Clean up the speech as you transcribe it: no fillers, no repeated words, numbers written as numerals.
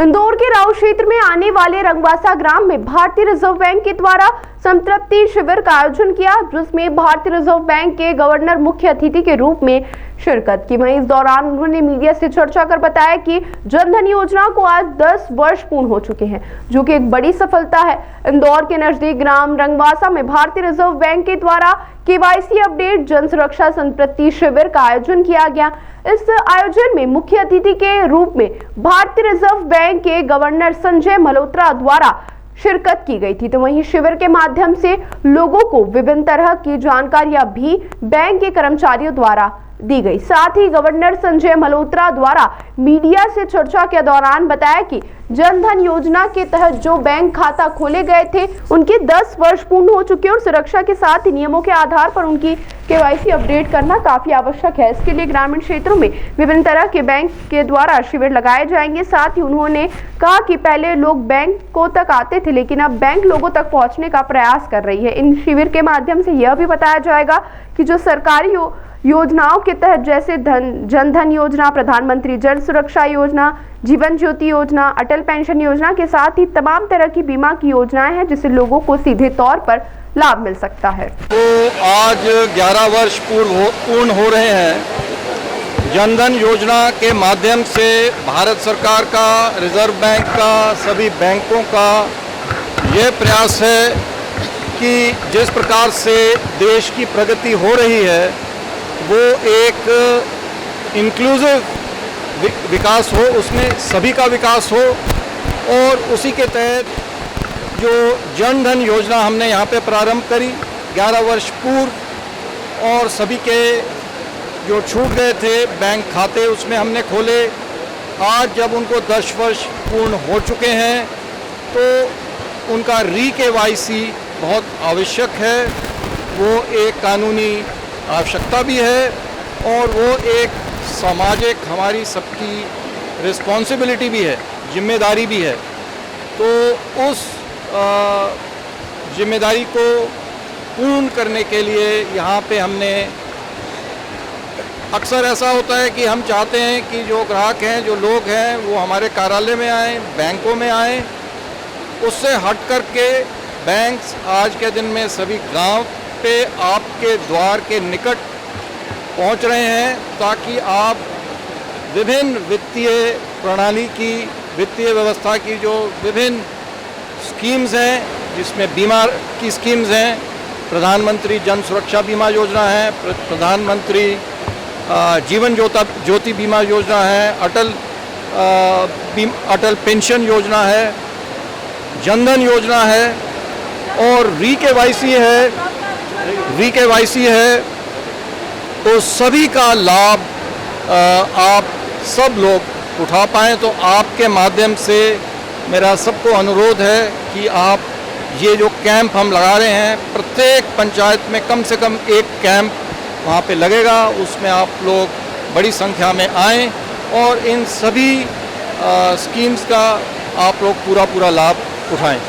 इंदौर के राव क्षेत्र में आने वाले रंगवासा ग्राम में भारतीय रिजर्व बैंक के द्वारा संतृप्ति शिविर का आयोजन किया, जिसमें भारतीय रिजर्व बैंक के गवर्नर मुख्य अतिथि के रूप में शिरकत की। वहीं इस दौरान उन्होंने मीडिया से चर्चा कर बताया कि जनधन योजना को आज 10 वर्ष पूर्ण हो चुके हैं, जो कि एक बड़ी सफलता है। इंदौर के नजदीक ग्राम रंगवासा में भारतीय रिजर्व बैंक के द्वारा केवाईसी अपडेट जन सुरक्षा संतृप्ति शिविर का आयोजन किया गया। इस आयोजन में मुख्य अतिथि के रूप में भारतीय रिजर्व बैंक के गवर्नर संजय मल्होत्रा द्वारा शिरकत की गई थी। तो वहीं शिविर के माध्यम से लोगों को विभिन्न तरह की जानकारियां भी बैंक के कर्मचारियों द्वारा दी गई। साथ ही गवर्नर संजय मल्होत्रा द्वारा मीडिया से चर्चा के दौरान बताया कि जनधन योजना के तहत जो बैंक खाता खोले गए थे उनके 10 वर्ष पूर्ण हो चुके हैं और सुरक्षा के साथ ही नियमों के आधार पर उनकी केवाईसी अपडेट करना काफी आवश्यक है। इसके लिए ग्रामीण क्षेत्रों में विभिन्न तरह के बैंक के द्वारा शिविर लगाए जाएंगे। साथ ही उन्होंने कहा कि पहले लोग बैंकों तक आते थे, लेकिन अब बैंक लोगों तक पहुंचने का प्रयास कर रही है। इन शिविर के माध्यम से यह भी बताया जाएगा कि जो सरकारी योजनाओं के तहत जैसे जनधन योजना, प्रधानमंत्री जन सुरक्षा योजना, जीवन ज्योति योजना, अटल पेंशन योजना के साथ ही तमाम तरह की बीमा की योजनाएं हैं, जिससे लोगों को सीधे तौर पर लाभ मिल सकता है। तो आज 11 वर्ष पूर्ण हो रहे हैं। जनधन योजना के माध्यम से भारत सरकार का, रिजर्व बैंक का, सभी बैंकों का ये प्रयास है कि जिस प्रकार से देश की प्रगति हो रही है वो एक इंक्लूसिव विकास हो, उसमें सभी का विकास हो। और उसी के तहत जो जनधन योजना हमने यहाँ पे प्रारंभ करी 11 वर्ष पूर्व, और सभी के जो छूट गए थे बैंक खाते उसमें हमने खोले। आज जब उनको 10 वर्ष पूर्ण हो चुके हैं तो उनका री-केवाईसी बहुत आवश्यक है। वो एक कानूनी आवश्यकता भी है और वो एक सामाजिक हमारी सबकी रिस्पॉन्सिबिलिटी भी है, जिम्मेदारी भी है। तो उस जिम्मेदारी को पूर्ण करने के लिए यहाँ पे हमने, अक्सर ऐसा होता है कि हम चाहते हैं कि जो ग्राहक हैं, जो लोग हैं, वो हमारे कार्यालय में आएँ, बैंकों में आएँ। उससे हट कर के बैंक्स आज के दिन में सभी गांव पे आपके द्वार के निकट पहुंच रहे हैं, ताकि आप विभिन्न वित्तीय प्रणाली की, वित्तीय व्यवस्था की जो विभिन्न स्कीम्स हैं, जिसमें बीमा की स्कीम्स हैं, प्रधानमंत्री जन सुरक्षा बीमा योजना है, प्रधानमंत्री जीवन ज्योति बीमा योजना है, अटल पेंशन योजना है, जनधन योजना है और री-केवाईसी है। तो सभी का लाभ आप सब लोग उठा पाएँ। तो आपके माध्यम से मेरा सबको अनुरोध है कि आप ये जो कैंप हम लगा रहे हैं, प्रत्येक पंचायत में कम से कम एक कैंप वहाँ पे लगेगा, उसमें आप लोग बड़ी संख्या में आएँ और इन सभी स्कीम्स का आप लोग पूरा लाभ उठाएं।